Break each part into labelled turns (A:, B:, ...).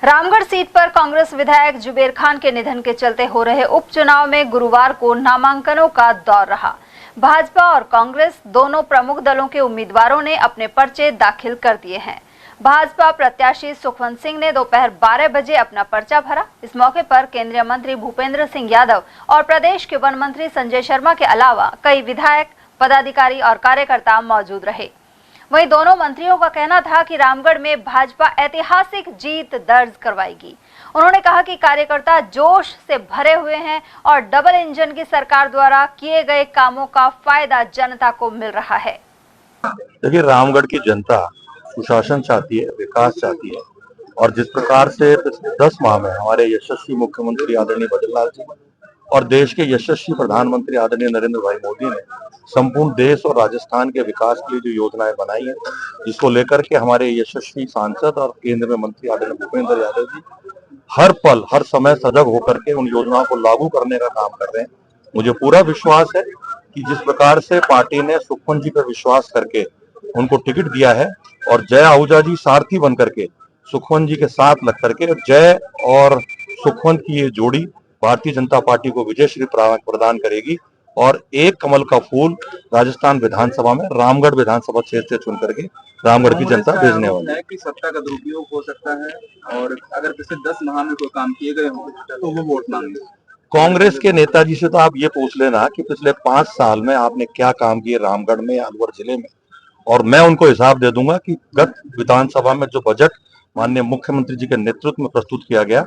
A: Ramgarh seat पर कांग्रेस विधायक जुबेर खान के निधन के चलते हो रहे उपचुनाव में गुरुवार को नामांकनों का दौर रहा। भाजपा और कांग्रेस दोनों प्रमुख दलों के उम्मीदवारों ने अपने पर्चे दाखिल कर दिए हैं। भाजपा प्रत्याशी सुखवंत सिंह ने दोपहर 12 बजे अपना पर्चा भरा। इस मौके पर केंद्रीय मंत्री भूपेंद्र सिंह यादव और प्रदेश के वन मंत्री संजय शर्मा के अलावा कई विधायक, पदाधिकारी और कार्यकर्ता मौजूद रहे। वहीं दोनों मंत्रियों का कहना था कि रामगढ़ में भाजपा ऐतिहासिक जीत दर्ज करवाएगी। उन्होंने कहा कि कार्यकर्ता जोश से भरे हुए हैं और डबल इंजन की सरकार द्वारा किए गए कामों का फायदा जनता को मिल रहा है।
B: देखिए, रामगढ़ की जनता सुशासन चाहती है, विकास चाहती है और जिस प्रकार से पिछले 10 माह में हमारे यशस्वी मुख्यमंत्री आदरणीय भजनलाल जी और देश के यशस्वी प्रधानमंत्री आदरणीय नरेंद्र भाई मोदी ने संपूर्ण देश और राजस्थान के विकास के लिए जो योजनाएं बनाई हैं, जिसको लेकर के हमारे यशस्वी सांसद और केंद्र में मंत्री आदरणीय भूपेंद्र यादव जी हर पल हर समय सजग होकर के उन योजनाओं को लागू करने का काम कर रहे हैं। मुझे पूरा विश्वास है कि जिस प्रकार से पार्टी ने सुखवंत जी पर विश्वास करके उनको टिकट दिया है और जय आहूजा जी सारथी बन करके सुखवंत जी के साथ लग करके जय और सुखवंत की ये जोड़ी भारतीय जनता पार्टी को विजय श्री प्रदान करेगी और एक कमल का फूल राजस्थान विधानसभा में रामगढ़ विधानसभा क्षेत्र से चुन करके रामगढ़ की जनता भेजने वाली है।
C: कि सत्ता का दुरुपयोग हो सकता है और अगर पिछले 10 माह में कोई काम किए गए होंगे तो वो वोट मांगे।
B: कांग्रेस के नेताजी से तो आप ये पूछ लेना कि पिछले 5 साल में आपने क्या काम किए रामगढ़ में या अलवर जिले में, और मैं उनको हिसाब दे दूंगा कि गत विधानसभा में जो बजट माननीय मुख्यमंत्री जी के नेतृत्व में प्रस्तुत किया गया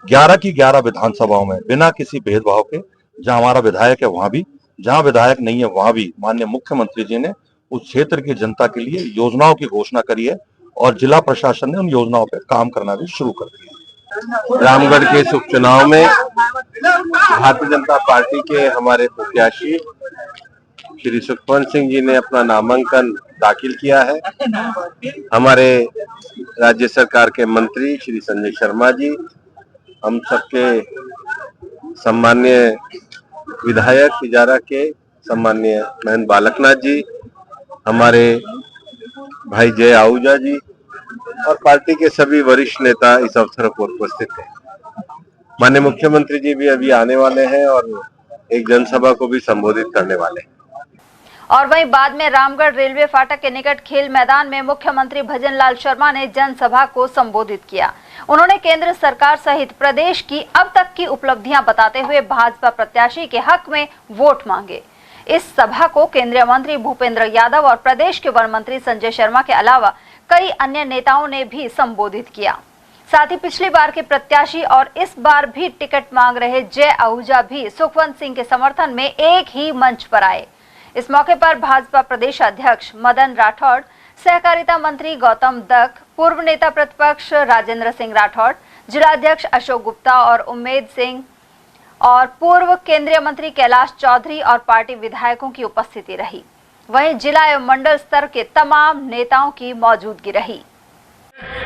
B: 11 की 11 विधानसभाओं में बिना किसी भेदभाव के, जहां हमारा विधायक है वहां भी, जहां विधायक नहीं है वहां भी माननीय मुख्यमंत्री जी ने उस क्षेत्र की जनता के लिए योजनाओं की घोषणा करी है और जिला प्रशासन ने उन योजनाओं पर काम करना भी शुरू कर दिया।
D: रामगढ़ के इस उपचुनाव में भारतीय जनता पार्टी के हमारे प्रत्याशी श्री सुखवंत सिंह जी ने अपना नामांकन दाखिल किया है। हमारे राज्य सरकार के मंत्री श्री संजय शर्मा जी, हम सबके सम्माननीय विधायक इजारा के सम्माननीय महेंद्र बालकनाथ जी, हमारे भाई जय आहूजा जी और पार्टी के सभी वरिष्ठ नेता इस अवसर पर उपस्थित हैं। माननीय मुख्यमंत्री जी भी अभी आने वाले हैं और एक जनसभा को भी संबोधित करने वाले हैं।
A: और वहीं बाद में रामगढ़ रेलवे फाटक के निकट खेल मैदान में मुख्यमंत्री भजनलाल शर्मा ने जनसभा को संबोधित किया। उन्होंने केंद्र सरकार सहित प्रदेश की अब तक की उपलब्धियां बताते हुए भाजपा प्रत्याशी के हक में वोट मांगे। इस सभा को केंद्रीय मंत्री भूपेंद्र यादव और प्रदेश के वन मंत्री संजय शर्मा के अलावा कई अन्य नेताओं ने भी संबोधित किया। साथ ही पिछली बार के प्रत्याशी और इस बार भी टिकट मांग रहे जय आहूजा भी सुखवंत सिंह के समर्थन में एक ही मंच पर आए। इस मौके पर भाजपा प्रदेश अध्यक्ष मदन राठौड़, सहकारिता मंत्री गौतम दत्त, पूर्व नेता प्रतिपक्ष राजेंद्र सिंह राठौड़, जिलाध्यक्ष अशोक गुप्ता और उम्मेद सिंह और पूर्व केंद्रीय मंत्री कैलाश चौधरी और पार्टी विधायकों की उपस्थिति रही। वहीं जिला एवं मंडल स्तर के तमाम नेताओं की मौजूदगी रही।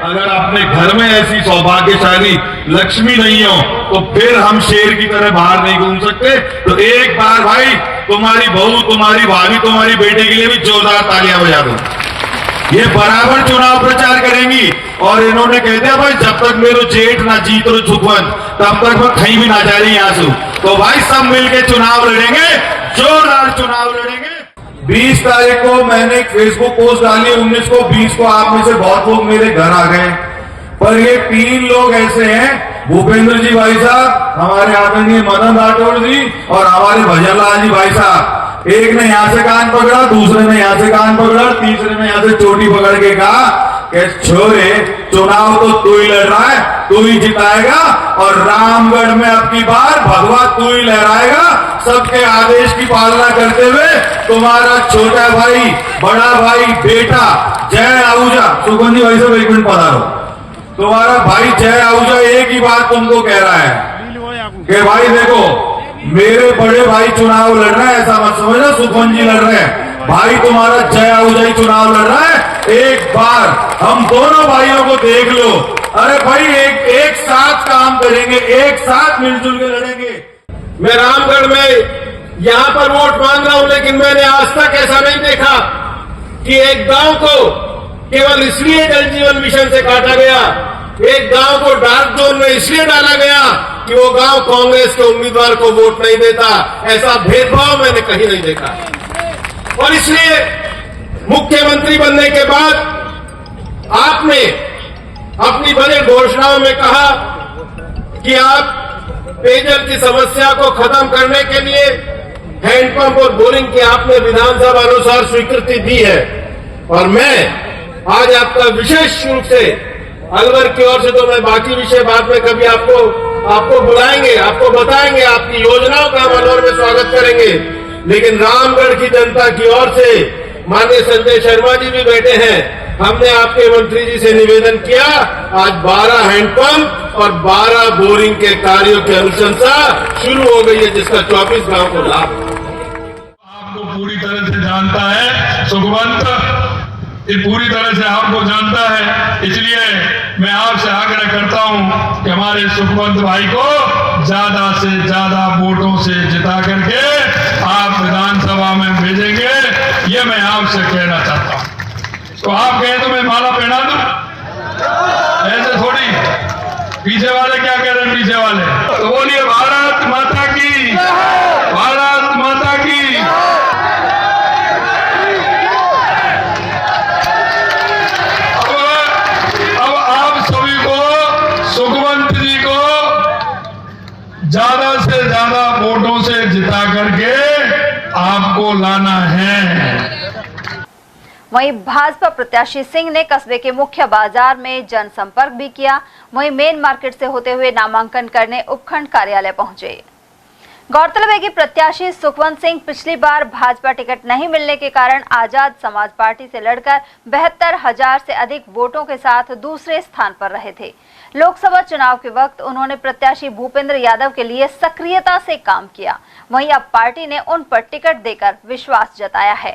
E: अगर अपने घर में ऐसी सौभाग्यशाली लक्ष्मी नहीं हो तो फिर हम शेर की तरह बाहर नहीं घूम सकते। तो एक बार भाई तुम्हारी बहू, तुम्हारी भाभी, तुम्हारी बेटे के लिए भी जोरदार तालियां बजा दो। ये बराबर चुनाव प्रचार करेंगी और इन्होंने कह दिया भाई जब तक मेरे जेठ ना जीत रो सुखवंत तब तक मैं कहीं भी ना जा रही यहाँ से। तो भाई सब मिलके चुनाव लड़ेंगे, जोरदार चुनाव लड़ेंगे। 20 तारीख को मैंने एक फेसबुक पोस्ट डाली, 19 को 20 को आप में से बहुत लोग मेरे घर आ गए, पर ये 3 लोग ऐसे हैं, भूपेंद्र जी भाई साहब, हमारे आदरणीय मदन राठौड़ जी और हमारे भजनलाल जी भाई साहब। एक ने यहां से कान पकड़ा, दूसरे ने यहां से कान पकड़ा, तीसरे ने यहां से चोटी पकड़ के कहा कि छोरे चुनाव तो तू ही लड़ रहा है, तू ही जिताएगा और रामगढ़ में अब की बार भगवा तू ही लहराएगा। सबके आदेश की पालना करते हुए तुम्हारा छोटा भाई, बड़ा भाई, बेटा जय आहूजा, सुखवंत जी भाई साहब एक मिनट पधारो, तुम्हारा भाई जय आहूजा एक ही बात तुमको कह रहा है कि भाई देखो मेरे बड़े भाई चुनाव लड़ रहे हैं, ऐसा मत समझना सुखवंत जी लड़ रहे हैं, भाई तुम्हारा जय आहूजा ही चुनाव लड़ रहा है। एक बार हम दोनों भाइयों को देख लो, अरे भाई एक साथ काम करेंगे, एक साथ मिलजुल के लड़ेंगे।
F: मैं रामगढ़ में यहाँ पर वोट मांग रहा हूं, लेकिन मैंने आज तक ऐसा नहीं देखा कि एक गांव को केवल इसलिए जल जीवन मिशन से काटा गया एक गांव को डार्क जोन में इसलिए डाला गया कि वो गांव कांग्रेस के उम्मीदवार को वोट नहीं देता। ऐसा भेदभाव मैंने कहीं नहीं देखा। और इसलिए मुख्यमंत्री बनने के बाद आपने अपनी बजट घोषणाओं में कहा कि आप पेयजल की समस्या को खत्म करने के लिए हैंडपंप और बोरिंग की आपने विधानसभा अनुसार स्वीकृति दी है। और मैं आज आपका विशेष रूप से अलवर की ओर से, तो मैं बाकी विषय बाद में कभी आपको बुलाएंगे, आपको बताएंगे, आपकी योजनाओं का हम अलवर में स्वागत करेंगे। लेकिन रामगढ़ की जनता की ओर से माननीय संजय शर्मा जी भी बैठे हैं, हमने आपके मंत्री जी से निवेदन किया, आज 12 हैंडपंप और 12 बोरिंग के कार्यों की अनुशंसा शुरू हो गई है, जिसका 24 गांव को लाभ।
E: आपको पूरी तरह से जानता है सुखवंत, ये पूरी तरह से आपको जानता है, इसलिए मैं आपसे आग्रह करता हूं कि हमारे सुखवंत भाई को ज्यादा से ज्यादा वोटों से जिता करके आप विधानसभा में भेजेंगे, ये मैं आपसे कहना चाहता हूं। तो आप कहें तो मैं माला पहना दूं? ऐसे थोड़ी। पीछे वाले क्या कह रहे हैं? पीछे वाले तो बोलिए भारत माता की, भारत माता की। अब आप सभी को, सुखवंत जी को ज्यादा से ज्यादा वोटों से जिता करके आपको लाना है।
A: वहीं भाजपा प्रत्याशी सिंह ने कस्बे के मुख्य बाजार में जनसंपर्क भी किया। वहीं मेन मार्केट से होते हुए नामांकन करने उपखंड कार्यालय पहुंचे। गौरतलब है कि प्रत्याशी सुखवंत सिंह पिछली बार भाजपा टिकट नहीं मिलने के कारण आजाद समाज पार्टी से लड़कर 72,000 से अधिक वोटों के साथ दूसरे स्थान पर रहे थे। लोकसभा चुनाव के वक्त उन्होंने प्रत्याशी भूपेंद्र यादव के लिए सक्रियता से काम किया। वहीं अब पार्टी ने उन पर टिकट देकर विश्वास जताया है।